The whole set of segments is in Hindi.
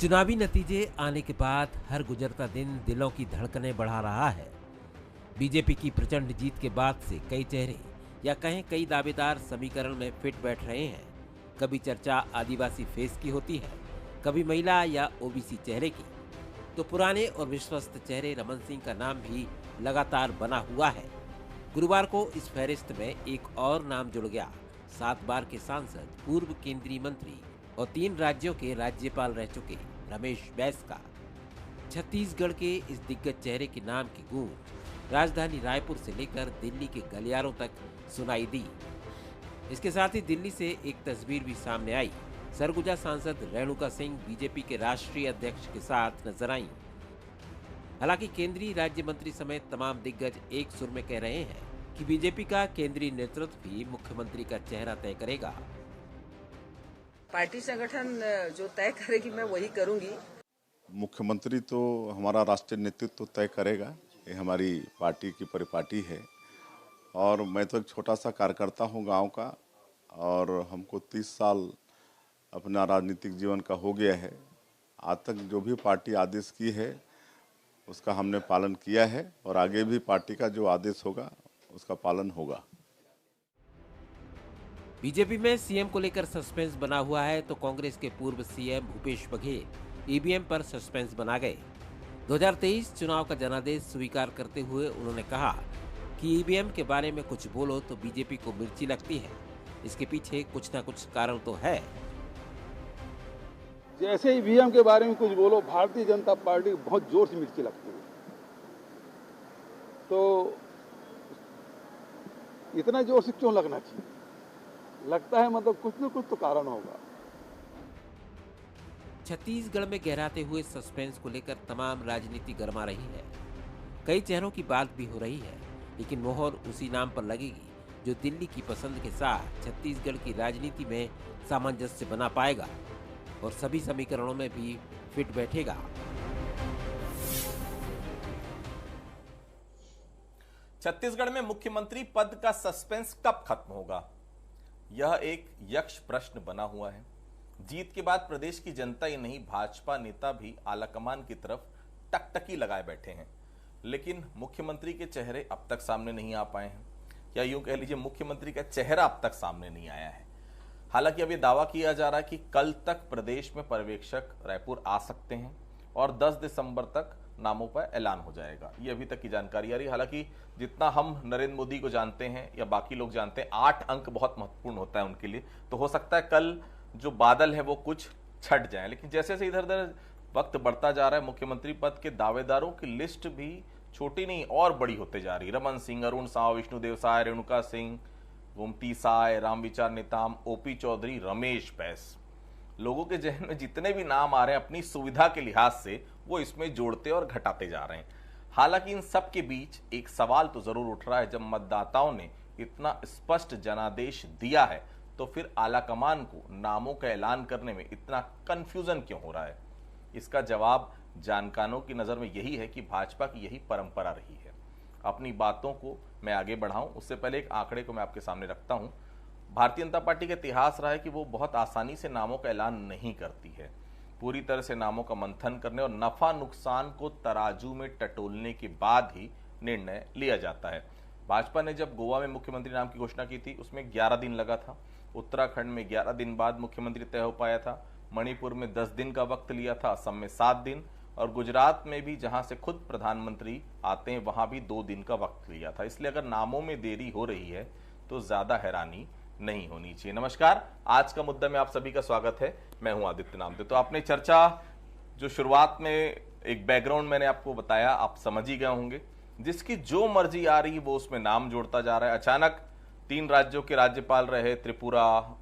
चुनावी नतीजे आने के बाद हर गुजरता दिन दिलों की धड़कनें बढ़ा रहा है। बीजेपी की प्रचंड जीत के बाद से कई चेहरे या कहें कई दावेदार समीकरण में फिट बैठ रहे हैं। कभी चर्चा आदिवासी फेस की होती है, कभी महिला या ओबीसी चेहरे की, तो पुराने और विश्वस्त चेहरे रमन सिंह का नाम भी लगातार बना हुआ है। गुरुवार को इस फहरिस्त में एक और नाम जुड़ गया। 7 बार के सांसद, पूर्व केंद्रीय मंत्री और 3 राज्यों के राज्यपाल रह चुके रमेश बैस का। छत्तीसगढ़ के इस दिग्गज चेहरे के नाम की गूंज राजधानी रायपुर से लेकर दिल्ली के गलियारों तक सुनाई दी। इसके साथ ही दिल्ली से एक तस्वीर भी सामने आई। सरगुजा सांसद रेणुका सिंह बीजेपी के राष्ट्रीय अध्यक्ष के साथ नजर आईं। हालांकि केंद्रीय राज्य मंत्री समेत तमाम दिग्गज एक सुर में कह रहे हैं कि बीजेपी का केंद्रीय नेतृत्व भी मुख्यमंत्री का चेहरा तय करेगा। पार्टी संगठन जो तय करेगी मैं वही करूंगी। मुख्यमंत्री तो हमारा राष्ट्रीय नेतृत्व तय करेगा, ये हमारी पार्टी की परिपाटी है। और मैं तो एक छोटा सा कार्यकर्ता हूँ गांव का, और हमको 30 साल अपना राजनीतिक जीवन का हो गया है। आज तक जो भी पार्टी आदेश की है उसका हमने पालन किया है, और आगे भी पार्टी का जो आदेश होगा उसका पालन होगा। बीजेपी में सीएम को लेकर सस्पेंस बना हुआ है, तो कांग्रेस के पूर्व सीएम भूपेश बघेल ईवीएम पर सस्पेंस बना गए। 2023 चुनाव का जनादेश स्वीकार करते हुए उन्होंने कहा कि ईवीएम के बारे में कुछ बोलो तो बीजेपी को मिर्ची लगती है। इसके पीछे कुछ ना कुछ कारण तो है। जैसे ईवीएम के बारे में कुछ बोलो, भारतीय जनता पार्टी को बहुत जोर से मिर्ची लगती है। तो इतना जोर से क्यों लगना चाहिए? लगता है मतलब कुछ न कुछ तो कारण होगा। छत्तीसगढ़ में गहराते हुए सस्पेंस को लेकर तमाम राजनीति गरमा रही है। कई चेहरों की बात भी हो रही है, लेकिन मोहर उसी नाम पर लगेगी जो दिल्ली की पसंद के साथ छत्तीसगढ़ की राजनीति में सामंजस्य बना पाएगा और सभी समीकरणों में भी फिट बैठेगा। छत्तीसगढ़ में मुख्यमंत्री पद का सस्पेंस कब खत्म होगा, यह एक यक्ष प्रश्न बना हुआ है। जीत के बाद प्रदेश की जनता ही नहीं, भाजपा नेता भी आलाकमान की तरफ टकटकी लगाए बैठे हैं, लेकिन मुख्यमंत्री के चेहरे अब तक सामने नहीं आ पाए हैं, या यूं कह लीजिए मुख्यमंत्री का चेहरा अब तक सामने नहीं आया है। हालांकि अब यह दावा किया जा रहा है कि कल तक प्रदेश में पर्यवेक्षक रायपुर आ सकते हैं और 10 दिसंबर तक नामों पर ऐलान हो जाएगा। ये अभी तक की जानकारी आ रही है। हालांकि जितना हम नरेंद्र मोदी को जानते हैं या बाकी लोग जानते हैं, 8 अंक बहुत महत्वपूर्ण होता है उनके लिए, तो हो सकता है कल जो बादल है वो कुछ छट जाए। लेकिन जैसे जैसे इधर उधर वक्त बढ़ता जा रहा है, मुख्यमंत्री पद के दावेदारों की लिस्ट भी छोटी नहीं और बड़ी होते जा रही है। रमन सिंह, अरुण साव, विष्णुदेव साय, रेणुका सिंह, गोमती साय, रामविचार नेताम, ओपी चौधरी, रमेश बैस, लोगों के जहन में जितने भी नाम आ रहे हैं अपनी सुविधा के लिहाज से वो इसमें जोड़ते और घटाते जा रहे हैं। हालांकि इन सब के बीच एक सवाल तो जरूर उठ रहा है, जब मतदाताओं ने इतना स्पष्ट जनादेश दिया है तो फिर आलाकमान को नामों का ऐलान करने में इतना कंफ्यूजन क्यों हो रहा है? इसका जवाब जानकारों की नजर में यही है कि भाजपा की यही परंपरा रही है। अपनी बातों को मैं आगे बढ़ाऊं उससे पहले एक आंकड़े को मैं आपके सामने रखता हूं। भारतीय जनता पार्टी का इतिहास रहा है कि वो बहुत आसानी से नामों का ऐलान नहीं करती है। पूरी तरह से नामों का मंथन करने और नफा नुकसान को तराजू में टटोलने के बाद ही निर्णय लिया जाता है। भाजपा ने जब गोवा में मुख्यमंत्री नाम की घोषणा की थी उसमें 11 दिन लगा था, उत्तराखंड में 11 दिन बाद मुख्यमंत्री तय हो पाया था, मणिपुर में 10 दिन का वक्त लिया था, असम में 7 दिन, और गुजरात में भी जहां से खुद प्रधानमंत्री आते हैं वहां भी 2 दिन का वक्त लिया था। इसलिए अगर नामों में देरी हो रही है तो ज्यादा हैरानी नहीं होनी चाहिए। नमस्कार, आज का मुद्दा में आप सभी का स्वागत है। मैं हूं आदित्य नामदे। तो आपने चर्चा जो शुरुआत में एक बैकग्राउंड मैंने आपको बताया, आप समझ ही गए होंगे। जिसकी जो मर्जी आ रही है वो उसमें नाम जोड़ता जा रहा है। अचानक 3 राज्यों के राज्यपाल रहे, त्रिपुरा,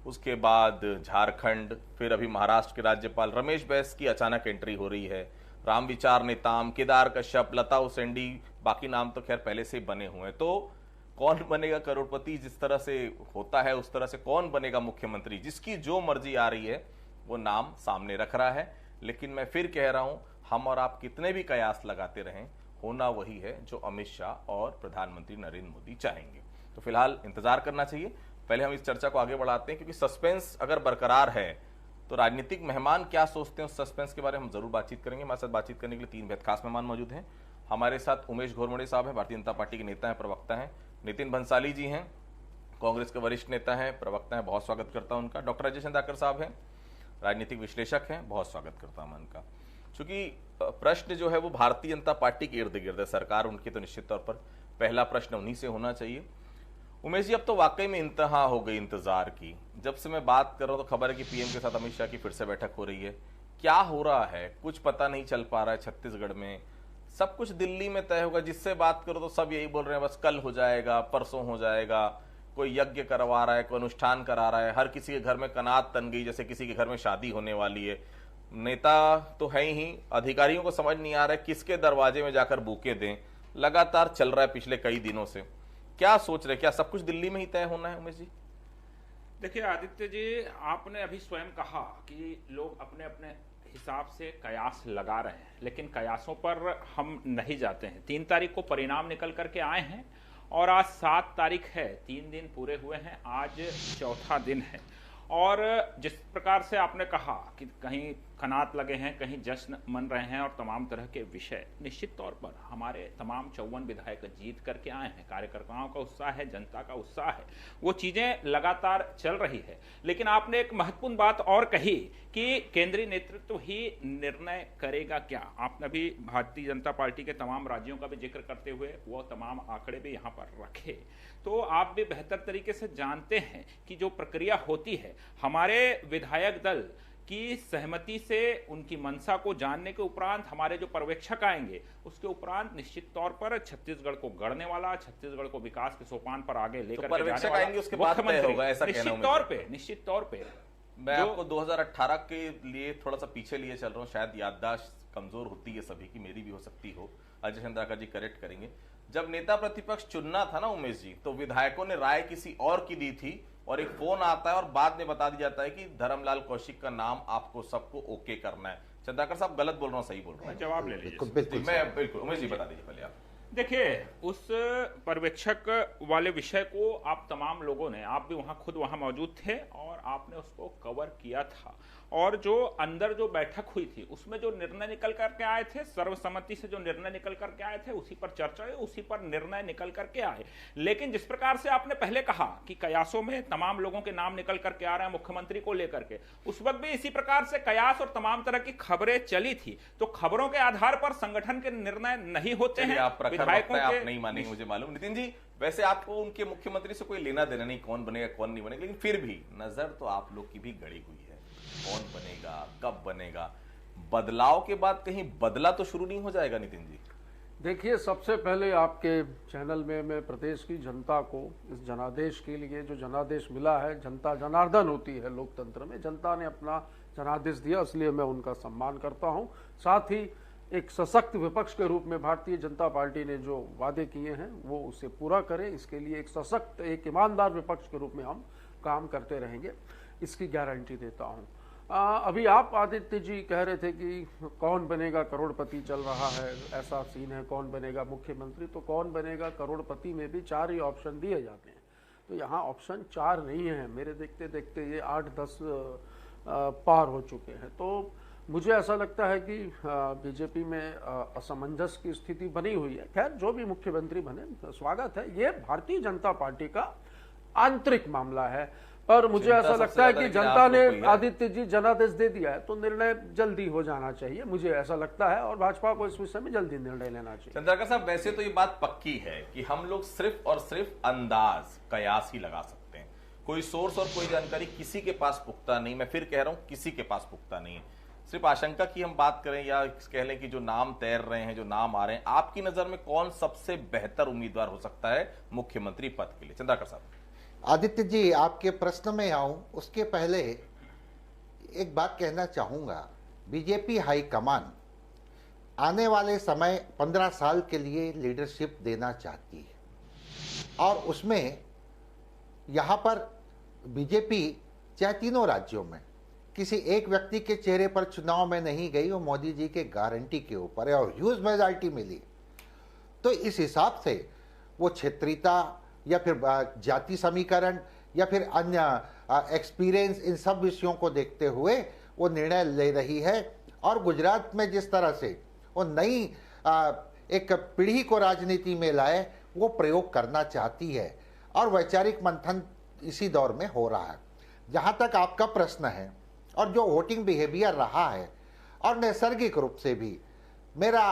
उसके बाद झारखंड, फिर अभी महाराष्ट्र के राज्यपाल रमेश बैस की अचानक एंट्री हो रही है। रामविचार नेताम, केदार कश्यप, लता उसेंडी, बाकी नाम तो खैर पहले से बने हुए हैं। तो कौन बनेगा करोड़पति, जिस तरह से होता है उस तरह से कौन बनेगा मुख्यमंत्री, जिसकी जो मर्जी आ रही है वो नाम सामने रख रहा है। लेकिन मैं फिर कह रहा हूं, हम और आप कितने भी कयास लगाते रहें, होना वही है जो अमित शाह और प्रधानमंत्री नरेंद्र मोदी चाहेंगे। तो फिलहाल इंतजार करना चाहिए। पहले हम इस चर्चा को आगे बढ़ाते हैं, क्योंकि सस्पेंस अगर बरकरार है तो राजनीतिक मेहमान क्या सोचते हैं उस सस्पेंस के बारे में हम जरूर बातचीत करेंगे। हमारे साथ बातचीत करने के लिए 3 बेहद खास मेहमान मौजूद हैं। हमारे साथ उमेश घोरमड़े साहब हैं, भारतीय जनता पार्टी के नेता हैं, प्रवक्ता हैं। नितिन भंसाली जी हैं, कांग्रेस के वरिष्ठ नेता हैं, प्रवक्ता हैं, बहुत स्वागत करता हूं उनका। डॉक्टर अजय चंद्राकर साहब हैं, राजनीतिक विश्लेषक हैं, बहुत स्वागत करता हूं उनका। चूंकि प्रश्न जो है वो भारतीय जनता पार्टी के इर्द गिर्द है, सरकार उनकी, तो निश्चित तौर पर पहला प्रश्न उन्हीं से होना चाहिए। उमेश जी, अब तो वाकई में इंतहा हो गई इंतजार की। जब से मैं बात कर रहा हूं तो खबर है कि पीएम के साथ अमित शाह की फिर से बैठक हो रही है। क्या हो रहा है कुछ पता नहीं चल पा रहा है। छत्तीसगढ़ में सब कुछ दिल्ली में तय होगा। जिससे बात करो तो सब यही बोल रहे हैं बस कल हो जाएगा, परसों हो जाएगा। कोई यज्ञ करवा रहा है, कोई अनुष्ठान करा रहा है, हर किसी के घर में कनात तन गई जैसे किसी के घर में शादी होने वाली है। नेता तो है ही, अधिकारियों को समझ नहीं आ रहा है किसके दरवाजे में जाकर बूके दें। लगातार चल रहा है पिछले कई दिनों से। क्या सोच रहे, क्या सब कुछ दिल्ली में ही तय होना है उमेश जी? देखिए आदित्य जी, आपने अभी स्वयं कहा कि लोग अपने अपने हिसाब से कयास लगा रहे हैं, लेकिन कयासों पर हम नहीं जाते हैं। 3 तारीख को परिणाम निकल करके आए हैं और आज 7 तारीख है, 3 दिन पूरे हुए हैं, आज 4था दिन है। और जिस प्रकार से आपने कहा कि कहीं खनात लगे हैं, कहीं जश्न मन रहे हैं और तमाम तरह के विषय, निश्चित तौर पर हमारे तमाम 54 विधायक जीत करके आए हैं। कार्यकर्ताओं का उत्साह है, जनता का उत्साह है, वो चीजें लगातार चल रही है। लेकिन आपने एक महत्वपूर्ण बात और कही कि केंद्रीय नेतृत्व ही निर्णय करेगा क्या। आपने भी भारतीय जनता पार्टी के तमाम राज्यों का भी जिक्र करते हुए वो तमाम आंकड़े भी यहाँ पर रखे। तो आप भी बेहतर तरीके से जानते हैं कि जो प्रक्रिया होती है, हमारे विधायक दल की सहमति से, उनकी मंशा को जानने के उपरांत हमारे जो पर्यवेक्षक आएंगे, उसके उपरांत निश्चित तौर पर छत्तीसगढ़ को गढ़ने वाला, छत्तीसगढ़ को विकास के सोपान पर आगे लेकर तो जाने वाला आएंगे उसके बाद तय होगा, ऐसा कहना है। निश्चित तौर पे मैं आपको 2018 के लिए थोड़ा सा पीछे लिए चल रहा हूँ। शायद याददाश्त कमजोर होती है सभी की, मेरी भी हो सकती हो। अजय चंद्राकर जी करेक्ट करेंगे। जब नेता प्रतिपक्ष चुनना था ना उमेश जी, तो विधायकों ने राय किसी और की दी थी और एक फोन आता है और बाद में बता दिया जाता है कि धर्मलाल कौशिक का नाम आपको सबको ओके करना है। चंद्राकर साहब गलत बोल रहा हूं, सही बोल रहा हूं? जवाब ले लीजिए। बिल्कुल उमेश जी बता दीजिए पहले आप। देखिए, उस पर्यवेक्षक वाले विषय को आप तमाम लोगों ने, आप भी खुद वहां मौजूद थे और आपने उसको कवर किया था। और जो अंदर जो बैठक हुई थी उसमें जो निर्णय निकल करके आए थे, सर्वसम्मति से जो निर्णय निकल करके आए थे, उसी पर चर्चा हुई, उसी पर निर्णय निकल करके आए। लेकिन जिस प्रकार से आपने पहले कहा कि कयासों में तमाम लोगों के नाम निकल करके आ रहे हैं मुख्यमंत्री को लेकर के, उस वक्त भी इसी प्रकार से कयास और तमाम तरह की खबरें चली थी। तो खबरों के आधार पर संगठन के निर्णय नहीं होते हैं। आप नहीं मानेंगे, मुझे मालूम। नितिन जी, वैसे आपको उनके मुख्यमंत्री से कोई लेना देना नहीं, कौन बनेगा कौन नहीं बनेगा, लेकिन फिर भी नजर तो आप लोग की भी गड़ी हुई है। कौन बनेगा, कब बनेगा? बदलाव के बाद कहीं बदला तो शुरू नहीं हो जाएगा नितिन जी? देखिए, सबसे पहले आपके चैनल में मैं प्रदेश की जनता को इस जनादेश के लिए, जो जनादेश मिला है, जनता जनार्दन होती है लोकतंत्र में, जनता ने अपना जनादेश दिया, इसलिए मैं उनका सम्मान करता हूं। साथ ही एक सशक्त विपक्ष के रूप में भारतीय जनता पार्टी ने जो वादे किए हैं वो उसे पूरा करें, इसके लिए एक सशक्त, एक ईमानदार विपक्ष के रूप में हम काम करते रहेंगे, इसकी गारंटी देता हूं। अभी आप आदित्य जी कह रहे थे कि कौन बनेगा करोड़पति चल रहा है, ऐसा सीन है, कौन बनेगा मुख्यमंत्री। तो कौन बनेगा करोड़पति में भी 4 ही ऑप्शन दिए जाते हैं, तो यहाँ ऑप्शन 4 नहीं है। मेरे देखते देखते ये 8-10 पार हो चुके हैं। तो मुझे ऐसा लगता है कि बीजेपी में असमंजस की स्थिति बनी हुई है। खैर, जो भी मुख्यमंत्री बने स्वागत है, ये भारतीय जनता पार्टी का आंतरिक मामला है। पर मुझे ऐसा लगता है कि जनता ने आदित्य जी जनादेश दे दिया है, तो निर्णय जल्दी हो जाना चाहिए, मुझे ऐसा लगता है, और भाजपा को इस विषय में जल्दी निर्णय लेना चाहिए। चंद्राकर साहब, वैसे तो ये बात पक्की है कि हम लोग सिर्फ और सिर्फ अंदाज, कयास ही लगा सकते हैं। कोई सोर्स और कोई जानकारी किसी के पास पुख्ता नहीं। मैं फिर कह रहा हूं, किसी के पास पुख्ता नहीं है। सिर्फ आशंका की हम बात करें या कह लें कि जो नाम तैर रहे हैं, जो नाम आ रहे हैं, आपकी नजर में कौन सबसे बेहतर उम्मीदवार हो सकता है मुख्यमंत्री पद के लिए? चंद्राकर साहब। आदित्य जी, आपके प्रश्न में आऊं उसके पहले एक बात कहना चाहूँगा। बीजेपी हाईकमान आने वाले समय 15 साल के लिए लीडरशिप देना चाहती है, और उसमें यहाँ पर बीजेपी चाहे तीनों राज्यों में किसी एक व्यक्ति के चेहरे पर चुनाव में नहीं गई, वो मोदी जी के गारंटी के ऊपर है और ह्यूज मेजॉरिटी मिली। तो इस हिसाब से वो क्षेत्रीयता या फिर जाति समीकरण या फिर अन्य एक्सपीरियंस, इन सब विषयों को देखते हुए वो निर्णय ले रही है। और गुजरात में जिस तरह से वो नई एक पीढ़ी को राजनीति में लाए, वो प्रयोग करना चाहती है और वैचारिक मंथन इसी दौर में हो रहा है। जहाँ तक आपका प्रश्न है और जो वोटिंग बिहेवियर रहा है, और नैसर्गिक रूप से भी मेरा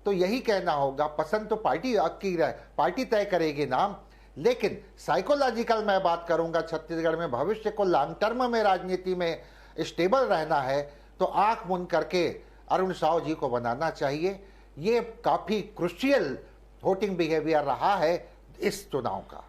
तो यही कहना होगा, पसंद तो पार्टी तय करेगी नाम, लेकिन साइकोलॉजिकल मैं बात करूंगा, छत्तीसगढ़ में भविष्य को लॉन्ग टर्म में राजनीति में स्टेबल रहना है तो आंख मूंद करके अरुण साव जी को बनाना चाहिए। ये काफी क्रुशियल वोटिंग बिहेवियर रहा है इस चुनाव का।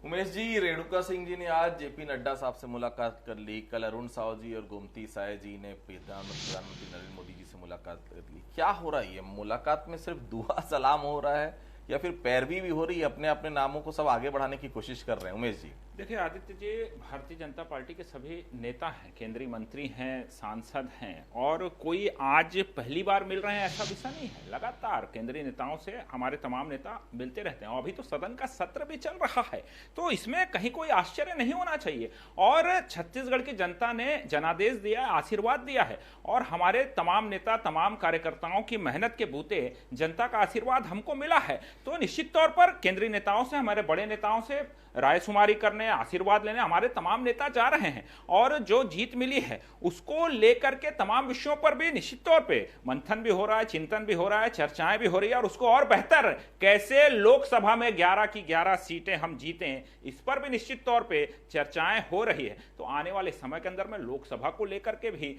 उमेश जी, रेणुका सिंह जी ने आज जेपी नड्डा साहब से मुलाकात कर ली, कल अरुण साव जी और गोमती साय जी ने प्रधानमंत्री नरेंद्र मोदी जी से मुलाकात कर ली। क्या हो रहा है? ये मुलाकात में सिर्फ दुआ सलाम हो रहा है या फिर पैरवी भी हो रही है? अपने अपने नामों को सब आगे बढ़ाने की कोशिश कर रहे हैं। उमेश जी, देखिए आदित्य जी, भारतीय जनता पार्टी के सभी नेता हैं, केंद्रीय मंत्री हैं, सांसद हैं, और कोई आज पहली बार मिल रहे हैं ऐसा विषय नहीं है। लगातार केंद्रीय नेताओं से हमारे तमाम नेता मिलते रहते हैं और अभी तो सदन का सत्र भी चल रहा है, तो इसमें कहीं कोई आश्चर्य नहीं होना चाहिए। और छत्तीसगढ़ की जनता ने जनादेश दिया, आशीर्वाद दिया है, और हमारे तमाम नेता, तमाम कार्यकर्ताओं की मेहनत के बूते जनता का आशीर्वाद हमको मिला है। तो निश्चित तौर पर केंद्रीय नेताओं से, हमारे बड़े नेताओं से रायशुमारी करने, आशीर्वाद लेने हमारे तमाम नेता जा रहे हैं, और जो जीत मिली है उसको लेकर के तमाम विषयों पर भी निश्चित तौर पे मंथन भी हो रहा है, चिंतन भी हो रहा है, चर्चाएं भी हो रही है, और उसको और बेहतर कैसे लोकसभा में 11 की 11 सीटें हम जीतें, इस पर भी निश्चित तौर पे चर्चाएं हो रही है। तो आने वाले समय के अंदर में लोकसभा को लेकर के भी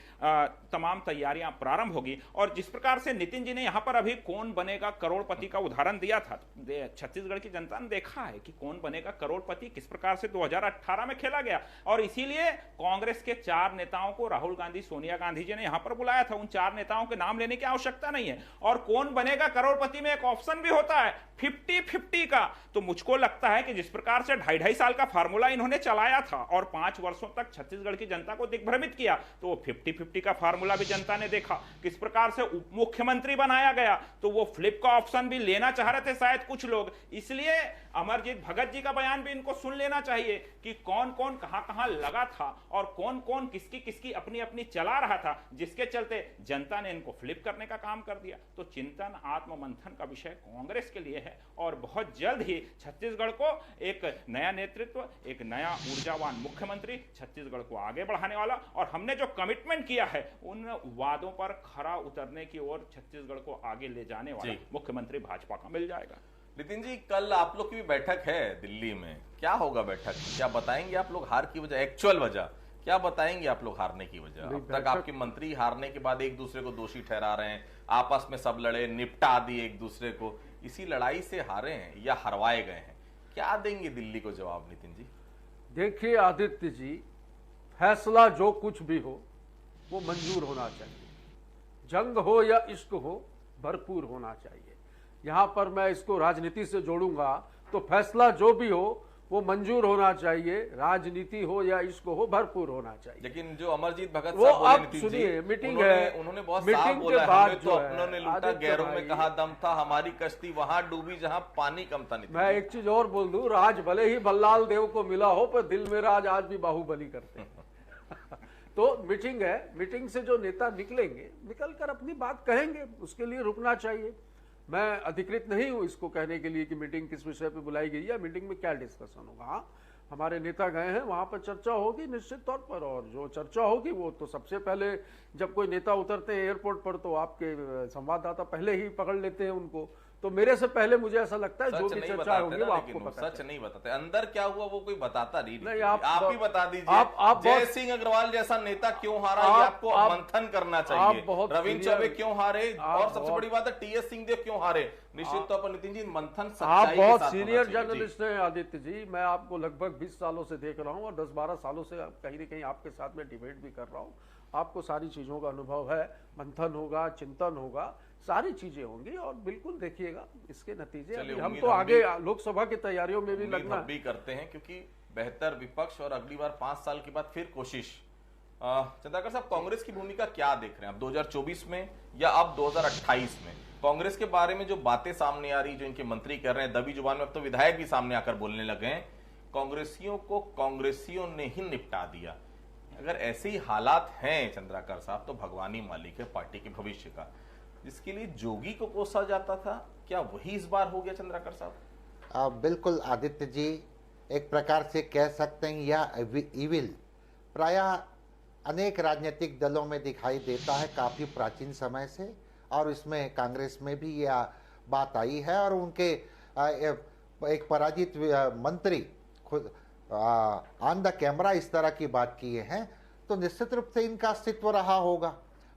तमाम तैयारियां प्रारंभ होगी। और जिस प्रकार से नितिन जी ने यहां पर अभी कौन बनेगा करोड़पति का उदाहरण दिया था, छत्तीसगढ़ की जनता ने देखा है कि कौन बनेगा करोड़पति किस प्रकार से 2018 में खेला गया, और इसीलिए कांग्रेस के 4 नेताओं को राहुल गांधी, सोनिया गांधी जी ने यहां पर बुलाया था। उन 4 नेताओं के नाम लेने की आवश्यकता नहीं है। और कौन बनेगा करोड़पति में एक ऑप्शन भी होता है 50-50 का। तो मुझको लगता है कि जिस प्रकार से 2.5 साल का फार्मूला इन्होंने चलाया था और 5 वर्षों तक छत्तीसगढ़ की जनता को दिग्भ्रमित किया, तो वो 50-50 का फार्मूला भी जनता ने देखा। किस प्रकार से उप मुख्यमंत्री बनाया गया, तो वो फ्लिप का ऑप्शन भी लेना चाह रहे थे शायद कुछ लोग। इसलिए अमरजीत भगत जी का बयान भी इनको सुन लेना चाहिए कि कौन कौन कहां लगा था और कौन कौन किसकी अपनी अपनी चला रहा था, जिसके चलते जनता ने इनको फ्लिप करने का काम कर दिया। तो चिंतन, आत्ममंथन का विषय कांग्रेस के लिए है, और बहुत जल्द ही छत्तीसगढ़ को एक नया नेतृत्व, एक नया ऊर्जावान मुख्यमंत्री छत्तीसगढ़ को आगे बढ़ाने वाला, और हमने जो कमिटमेंट किया है उन वादों पर खरा उतरने की ओर छत्तीसगढ़ को आगे ले जाने वाला मुख्यमंत्री भाजपा का मिल जाएगा। नितिन जी, कल आप लोग की भी बैठक है दिल्ली में, क्या होगा बैठक? क्या बताएंगे आप लोग हार की वजह, एक्चुअल वजह क्या बताएंगे आप लोग हारने की वजह? अब तक आपके मंत्री हारने के बाद एक दूसरे को दोषी ठहरा रहे हैं, आपस में सब लड़े, निपटा दिए एक दूसरे को, इसी लड़ाई से हारे हैं या हरवाए गए हैं? क्या देंगे दिल्ली को जवाब नितिन जी? देखिए आदित्य जी, फैसला जो कुछ भी हो वो मंजूर होना चाहिए। जंग हो या इश्क हो, भरपूर होना चाहिए। यहां पर मैं इसको राजनीति से जोड़ूंगा तो फैसला जो भी हो वो मंजूर होना चाहिए, राजनीति हो या इश्क हो, भरपूर होना चाहिए। लेकिन जो अमरजीत भगत वो साहब बोले, अब सुनिए, मीटिंग है, उन्होंने बहुत मीटिंग साफ के बोला, बाद हमें तो अपनों ने लूटा, गैरों में कहा दम था, हमारी कश्ती वहां डूबी जहां पानी कम था। मैं एक चीज और बोल दूं, राज भले ही भल्लाल देव को मिला हो, पर दिल में राज आज भी बाहुबली करते हैं। तो मीटिंग है, मीटिंग से जो नेता निकलेंगे, निकल कर अपनी बात कहेंगे, उसके लिए रुकना चाहिए। मैं अधिकृत नहीं हूं इसको कहने के लिए कि मीटिंग किस विषय पे बुलाई गई है, मीटिंग में क्या डिस्कशन होगा। हाँ, हमारे नेता गए हैं, वहां पर चर्चा होगी निश्चित तौर पर, और जो चर्चा होगी वो तो सबसे पहले जब कोई नेता उतरते हैं एयरपोर्ट पर तो आपके संवाददाता पहले ही पकड़ लेते हैं उनको, तो मेरे से पहले मुझे ऐसा लगता है जो भी चर्चा होगी वो आपको पता है। सच नहीं बताते, अंदर क्या हुआ वो कोई बताता नहीं। आप ही बता दीजिए, जय सिंह अग्रवाल जैसा नेता क्यों हारा, ये आपको मंथन करना चाहिए। रविंद्र चौबे क्यों हारे, और सबसे बड़ी बात है टीएस सिंहदेव क्यों हारे। निश्चित तौर पर नितिन जी, मंथन आप बहुत सीनियर जर्नलिस्ट हैं आदित्य जी, मैं आपको लगभग 20 सालों से देख रहा हूं और 10-12 सालों से कहीं न कहीं आपके साथ में डिबेट भी कर रहा हूं। आपको सारी चीजों का अनुभव है, मंथन होगा, चिंतन होगा, सारी चीजें होंगी, और बिल्कुल देखिएगा इसके नतीजे। हम तो आगे लोकसभा की तैयारियों में भी लगना भी करते हैं, क्योंकि बेहतर विपक्ष और अगली बार 5 साल के बाद फिर कोशिश। चंद्रकर साहब, कांग्रेस की भूमिका क्या देख रहे हैं अब 2024 में या अब 2028 में? कांग्रेस के बारे में जो बातें सामने आ रही, जो इनके मंत्री कर रहे हैं, दबी जुबान में अब तो विधायक भी सामने आकर बोलने लगे हैं, कांग्रेसियों को कांग्रेसियों ने ही निपटा दिया। अगर ऐसे ही हालात हैं चंद्राकर साहब, तो भगवान ही मालिक है पार्टी के भविष्य का। जिसके लिए जोगी को कोसा जाता था, क्या वही इस बार हो गया चंद्राकर साहब? बिल्कुल आदित्य जी, एक प्रकार से कह सकते हैं यह इविल प्रायः अनेक राजनीतिक दलों में दिखाई देता है काफ़ी प्राचीन समय से, और इसमें कांग्रेस में भी यह बात आई है। और उनके एक पराजित मंत्री खुद ऑन द कैमरा इस तरह की बात किए हैं, तो निश्चित रूप से इनका अस्तित्व रहा होगा।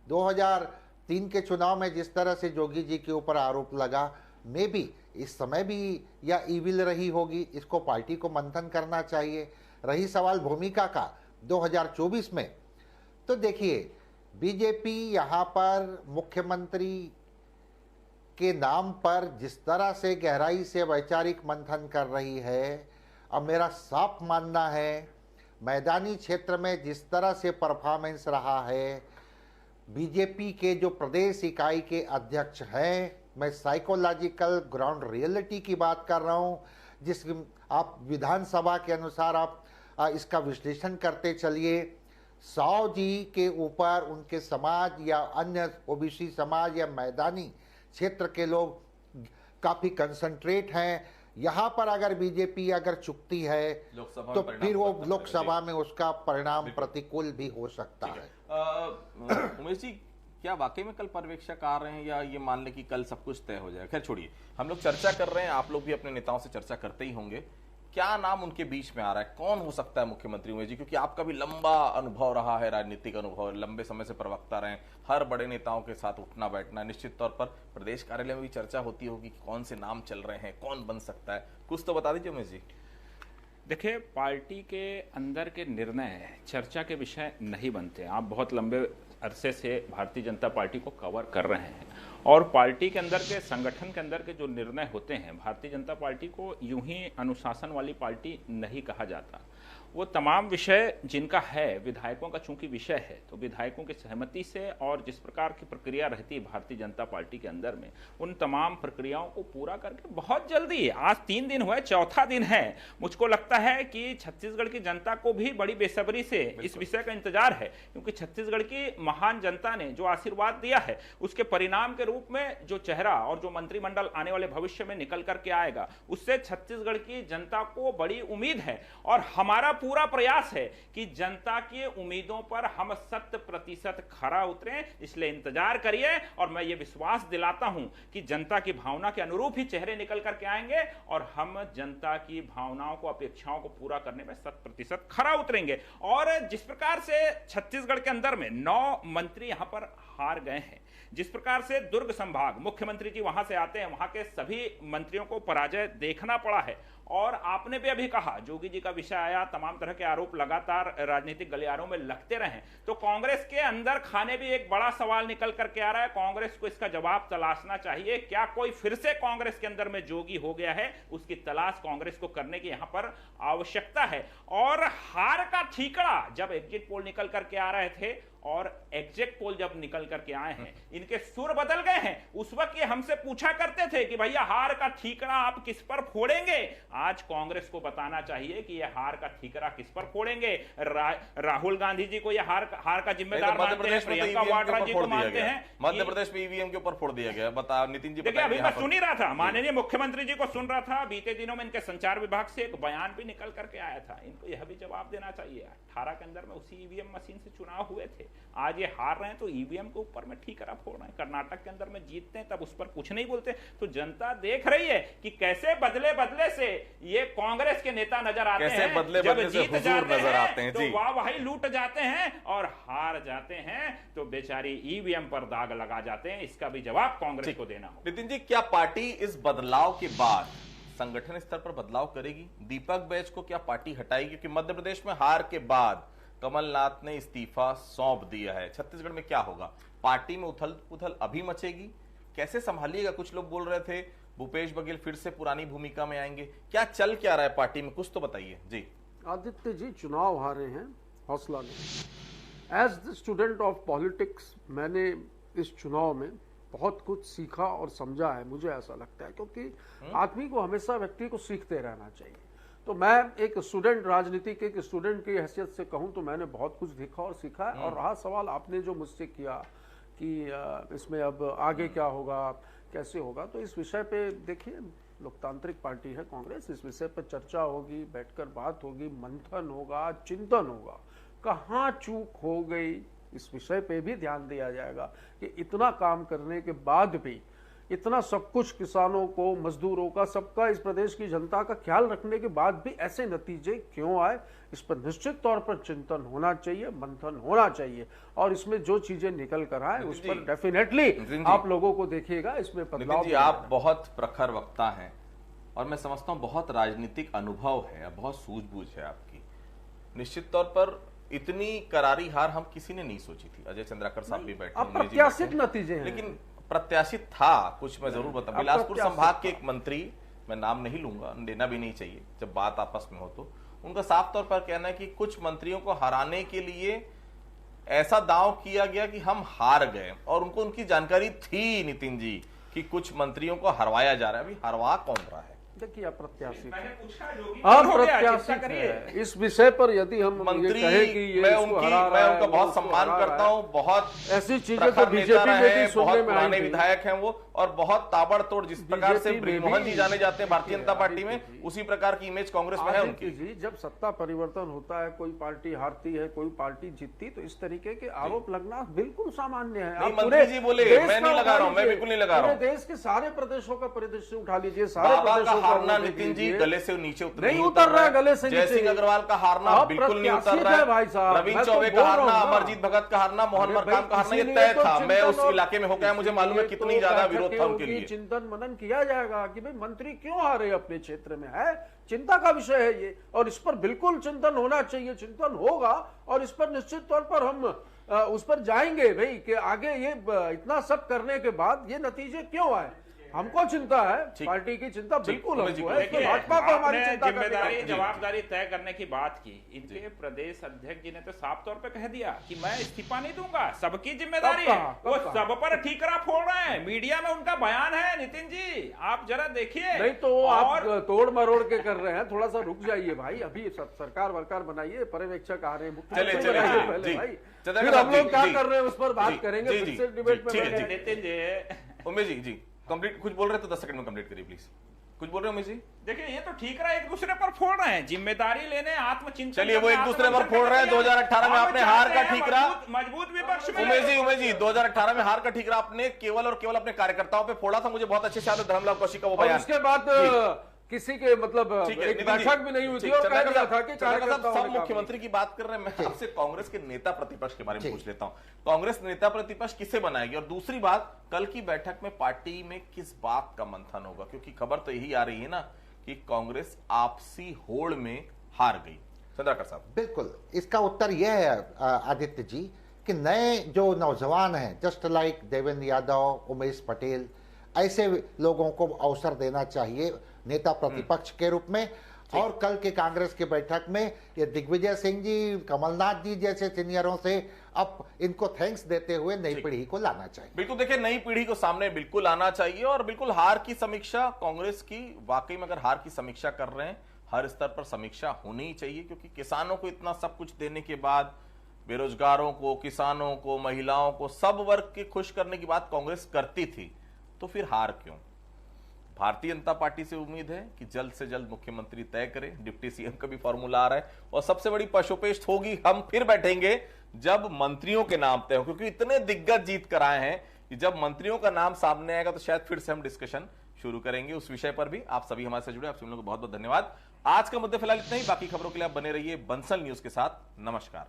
2003 के चुनाव में जिस तरह से जोगी जी के ऊपर आरोप लगा, मे भी इस समय भी यह इविल रही होगी। इसको पार्टी को मंथन करना चाहिए। रही सवाल भूमिका का 2024 में, तो देखिए बीजेपी यहाँ पर मुख्यमंत्री के नाम पर जिस तरह से गहराई से वैचारिक मंथन कर रही है, अब मेरा साफ मानना है मैदानी क्षेत्र में जिस तरह से परफॉर्मेंस रहा है, बीजेपी के जो प्रदेश इकाई के अध्यक्ष हैं, मैं साइकोलॉजिकल ग्राउंड रियलिटी की बात कर रहा हूँ, जिस आप विधानसभा के अनुसार आप इसका विश्लेषण करते चलिए। 100 जी के ऊपर उनके समाज या अन्य ओबीसी समाज या मैदानी क्षेत्र के लोग काफ़ी कंसंट्रेट हैं। यहाँ पर अगर बीजेपी अगर चुकती है तो फिर वो लोकसभा में उसका परिणाम प्रतिकूल भी हो सकता है। उमेश जी, क्या वाकई में कल पर्यवेक्षक आ रहे हैं, या ये मान ले कि कल सब कुछ तय हो जाए? खैर छोड़िए, हम लोग चर्चा कर रहे हैं, आप लोग भी अपने नेताओं से चर्चा करते ही होंगे। क्या नाम उनके बीच में आ रहा है, कौन हो सकता है मुख्यमंत्री उमेश जी? क्योंकि आपका भी लंबा अनुभव रहा है, राजनीतिक अनुभव, लंबे समय से प्रवक्ता रहे, हर बड़े नेताओं के साथ उठना बैठना। निश्चित तौर पर प्रदेश कार्यालय में भी चर्चा होती होगी कि कौन से नाम चल रहे हैं, कौन बन सकता है, कुछ तो बता दीजिए उमेश जी। देखिए, पार्टी के अंदर के निर्णय चर्चा के विषय नहीं बनते। आप बहुत लंबे अरसे से भारतीय जनता पार्टी को कवर कर रहे हैं, और पार्टी के अंदर के संगठन के अंदर के जो निर्णय होते हैं, भारतीय जनता पार्टी को यूं ही अनुशासन वाली पार्टी नहीं कहा जाता। वो तमाम विषय जिनका है, विधायकों का चूंकि विषय है, तो विधायकों की सहमति से और जिस प्रकार की प्रक्रिया रहती है भारतीय जनता पार्टी के अंदर में, उन तमाम प्रक्रियाओं को पूरा करके बहुत जल्दी, आज 3 दिन हुए, चौथा दिन है, मुझको लगता है कि छत्तीसगढ़ की जनता को भी बड़ी बेसब्री से इस विषय का इंतजार है। क्योंकि छत्तीसगढ़ की महान जनता ने जो आशीर्वाद दिया है, उसके परिणाम के रूप में जो चेहरा और जो मंत्रिमंडल आने वाले भविष्य में निकल करके आएगा, उससे छत्तीसगढ़ की जनता को बड़ी उम्मीद है। और हमारा पूरा प्रयास है कि जनता की उम्मीदों पर हम 100% खरा उतरें, इसलिए इंतजार करिए। और मैं ये विश्वास दिलाता हूं कि जनता की भावना के अनुरूप ही चेहरे निकल करके आएंगे, और हम जनता की भावनाओं को, अपेक्षाओं को पूरा करने में 100% खरा उतरेंगे। और जिस प्रकार से छत्तीसगढ़ के अंदर में 9 मंत्री यहां पर हार गए हैं, जिस प्रकार से दुर्ग संभाग, मुख्यमंत्री जी वहां से आते हैं, वहां के सभी मंत्रियों को पराजय देखना पड़ा है। और आपने भी अभी कहा, जोगी जी का विषय आया, तमाम तरह के आरोप लगातार राजनीतिक गलियारों में लगते रहे, तो कांग्रेस के अंदर खाने भी एक बड़ा सवाल निकल करके आ रहा है। कांग्रेस को इसका जवाब तलाशना चाहिए। क्या कोई फिर से कांग्रेस के अंदर में जोगी हो गया है? उसकी तलाश कांग्रेस को करने की यहां पर आवश्यकता है। और हार का ठीकरा जब एग्जिट पोल निकल करके आ रहे थे और एग्जिट पोल जब निकल करके आए हैं, इनके सुर बदल गए हैं। उस वक्त ये हमसे पूछा करते थे कि भैया हार का ठीकरा आप किस पर फोड़ेंगे? आज कांग्रेस को बताना चाहिए कि ये हार का ठीकरा किस पर फोड़ेंगे। राहुल गांधी जी को ये हार का जिम्मेदार मानते हैं, प्रियंका वाड्रा जी को मानते हैं। मध्य प्रदेश में ईवीएम के ऊपर फोड़ दिया गया। बता नितिन जी, देखिए अभी मैं सुन ही रहा था, माननीय मुख्यमंत्री जी को सुन रहा था। बीते दिनों में इनके संचार विभाग से एक बयान भी निकल करके आया था। इनको यह भी जवाब देना चाहिए। 18 के अंदर में उसी ईवीएम मशीन से चुनाव हुए थे, आज ये हार रहे हैं तो ईवीएम के ऊपर में ठीकरा फोड़ रहे हैं। कर्नाटक के अंदर में जीतते हैं तब उस पर कुछ नहीं बोलते। तो जनता देख रही है कि कैसे बदले बदले से ये कांग्रेस के नेता नजर आते हैं, बदले जब बदले जीत नजर आते हैं तो वाह वही लूट जाते हैं, और हार जाते हैं तो बेचारी ईवीएम पर दाग लगा जाते हैं। इसका भी जवाब कांग्रेस को देना होगा। नितिन जी, क्या पार्टी इस बदलाव के बाद संगठन स्तर पर बदलाव करेगी? दीपक बैज को क्या पार्टी हटाएगी? क्योंकि मध्य प्रदेश में हार के बाद कमलनाथ ने इस्तीफा सौंप दिया है। छत्तीसगढ़ में क्या होगा? पार्टी में उथल पुथल अभी मचेगी? कैसे संभालिएगा? कुछ लोग बोल रहे थे भूपेश बघेल फिर से पुरानी भूमिका में आएंगे। क्या चल क्या रहा है पार्टी में, कुछ तो बताइए जी। आदित्य जी, चुनाव हारे हैं, हौसला नहीं। As the student of politics मैंने इस चुनाव में बहुत कुछ सीखा और समझा है, मुझे ऐसा लगता है। क्योंकि आदमी को हमेशा, व्यक्ति को सीखते रहना चाहिए। तो मैं एक स्टूडेंट, राजनीति के एक स्टूडेंट की हैसियत से कहूं तो मैंने बहुत कुछ देखा और सीखा है। और रहा सवाल आपने जो मुझसे किया कि इसमें अब आगे क्या होगा, कैसे होगा, तो इस विषय पे देखिए, लोकतांत्रिक पार्टी है कांग्रेस, इस विषय पर चर्चा होगी, बैठकर बात होगी, मंथन होगा, चिंतन होगा, कहाँ चूक हो गई इस विषय पे भी ध्यान दिया जाएगा कि इतना काम करने के बाद भी, इतना सब कुछ किसानों को, मजदूरों का, सबका, इस प्रदेश की जनता का ख्याल रखने के बाद भी ऐसे नतीजे क्यों आए, इस पर निश्चित तौर पर चिंतन होना चाहिए, मंथन होना चाहिए। और इसमें जो चीजें निकल कर आए उस पर डेफिनेटली आप लोगों को देखिएगा इसमें बदलाव। जी, आप बहुत प्रखर वक्ता हैं और मैं समझता हूं बहुत राजनीतिक अनुभव है, बहुत सूझबूझ है आपकी। निश्चित तौर पर इतनी करारी हार हम किसी ने नहीं सोची थी। अजय चंद्राकर साहब भी बैठे, अप्रत्याशित नतीजे हैं, लेकिन प्रत्याशित था कुछ। मैं जरूर बता, बिलासपुर संभाग के एक मंत्री, मैं नाम नहीं लूंगा, लेना भी नहीं चाहिए जब बात आपस में हो, तो उनका साफ तौर पर कहना है कि कुछ मंत्रियों को हराने के लिए ऐसा दांव किया गया कि हम हार गए, और उनको उनकी जानकारी थी नितिन जी कि कुछ मंत्रियों को हरवाया जा रहा है। अभी हरवा कौन रहा है? देखिए, अप्रत्याशित है। इस विषय पर यदि हम मंत्री, कहें कि ये मैं उनका बहुत सम्मान करता हूं, बहुत ऐसी चीजें तो बीजेपी में भी बहुत पुराने विधायक हैं वो, और बहुत ताबड़तोड़, जिस प्रकार से ब्रिजमोहन जी जाने जाते हैं भारतीय जनता पार्टी में, उसी प्रकार की इमेज कांग्रेस में है उनकी। जी, जब सत्ता परिवर्तन होता है, कोई पार्टी हारती है, कोई पार्टी जीतती, तो इस तरीके के आरोप लगना बिल्कुल सामान्य है। मंत्री जी बोले, मैं नहीं लगा रहा हूं, मैं बिल्कुल नहीं लगा रहा हूं। देश के सारे प्रदेशों का परिदृश्य उठा लीजिए, सारे प्रदेशों हारना नितिन जी गले से नीचे नहीं उतर रहा है, गले से नीचे। जयसिंह अग्रवाल का हारना बिल्कुल नहीं उतर रहा है भाई साहब। रविंद्र चौबे का हारना, अमरजीत भगत का हारना, मोहन मरकाम का हारना, ये तय था। मैं उस इलाके में होकर मुझे मालूम है कितनी ज्यादा विरोध था उनके लिए। चिंतन मनन किया जाएगा कि भाई मंत्री क्यों हारे अपने क्षेत्र में, है चिंता का विषय है ये, और इस पर बिल्कुल चिंतन होना चाहिए, चिंतन होगा, और इस पर निश्चित तौर पर हम उस पर जाएंगे भाई कि आगे ये इतना सब करने के बाद ये नतीजे क्यों आए। हमको चिंता है, पार्टी की चिंता बिल्कुल हमको है, भाजपा को हमारी चिंता, जिम्मेदारी, जवाबदारी तय करने की बात की। इनके प्रदेश अध्यक्ष जी ने तो साफ तौर पे कह दिया कि मैं इस्तीफा नहीं दूंगा, सबकी जिम्मेदारी है, वो सब पर ठीकरा फोड़ रहे हैं। मीडिया में उनका बयान है नितिन जी, आप जरा देखिए। नहीं तो आप तोड़ मरोड़ के कर रहे हैं, थोड़ा सा रुक जाइए भाई, अभी सरकार वरकार बनाइए, पर्यवेक्षक आ रहे हैं, फिर हम लोग क्या कर रहे हैं उस पर बात करेंगे, फिर से डिबेट में। नितिन जी, उमेश जी कंप्लीट कुछ बोल रहे तो 10 सेकंड में कंप्लीट करिए प्लीज। कुछ बोल रहे हो उमेश जी? देखिए, ये तो ठीक रहा, एक दूसरे पर फोड़ रहे हैं, जिम्मेदारी लेने, आत्मचिंतन। चलिए, वो एक दूसरे पर फोड़ रहे हैं। 2018 में आपने हार का ठीकरा, मजबूत विपक्ष में। उमेश जी 2018 में हार का ठीकरा आपने केवल और केवल अपने कार्यकर्ताओं पे फोड़ा था। मुझे बहुत अच्छे से याद है धर्मलाल कौशिक का वो बयान। उसके बाद किसी के मतलब एक बैठक भी नहीं हुई थी, और कह दिया था कि सब मुख्यमंत्री की बात कर रहे हैं। मैं आपसे कांग्रेस के नेता प्रतिपक्ष के बारे में पूछ लेता हूं। कांग्रेस नेता प्रतिपक्ष किसे बनाएगी? और दूसरी बात, कल की बैठक में पार्टी में किस बात का मंथन होगा? क्योंकि खबर तो यही आ रही है ना कि कांग्रेस आपसी होड़ में हार गई। चंद्राकर साहब, बिल्कुल इसका उत्तर यह है आदित्य जी कि नए जो नौजवान हैं, जस्ट लाइक देवेंद्र यादव, उमेश पटेल, ऐसे लोगों को अवसर देना चाहिए नेता प्रतिपक्ष के रूप में। और कल के कांग्रेस की बैठक में ये दिग्विजय सिंह जी, कमलनाथ जी जैसे सीनियरों से अब इनको थैंक्स देते हुए नई पीढ़ी को लाना चाहिए। बिल्कुल, देखिए नई पीढ़ी को सामने बिल्कुल आना चाहिए। और बिल्कुल हार की समीक्षा कांग्रेस की, वाकई में अगर हार की समीक्षा कर रहे हैं, हर स्तर पर समीक्षा होनी ही चाहिए। क्योंकि किसानों को इतना सब कुछ देने के बाद, बेरोजगारों को, किसानों को, महिलाओं को, सब वर्ग के खुश करने की बात कांग्रेस करती थी, तो फिर हार क्यों? भारतीय जनता पार्टी से उम्मीद है कि जल्द से जल्द मुख्यमंत्री तय करें। डिप्टी सीएम का भी फॉर्मूला आ रहा है, और सबसे बड़ी पशुपेष्ट होगी, हम फिर बैठेंगे जब मंत्रियों के नाम तय हो। क्योंकि इतने दिग्गज जीत कर आए हैं कि जब मंत्रियों का नाम सामने आएगा तो शायद फिर से हम डिस्कशन शुरू करेंगे उस विषय पर भी। आप सभी हमारे साथ जुड़े, आप सभी लोगों को बहुत बहुत धन्यवाद। आज का मुद्दे फिलहाल इतना ही, बाकी खबरों के लिए आप बने रहिए बंसल न्यूज के साथ। नमस्कार।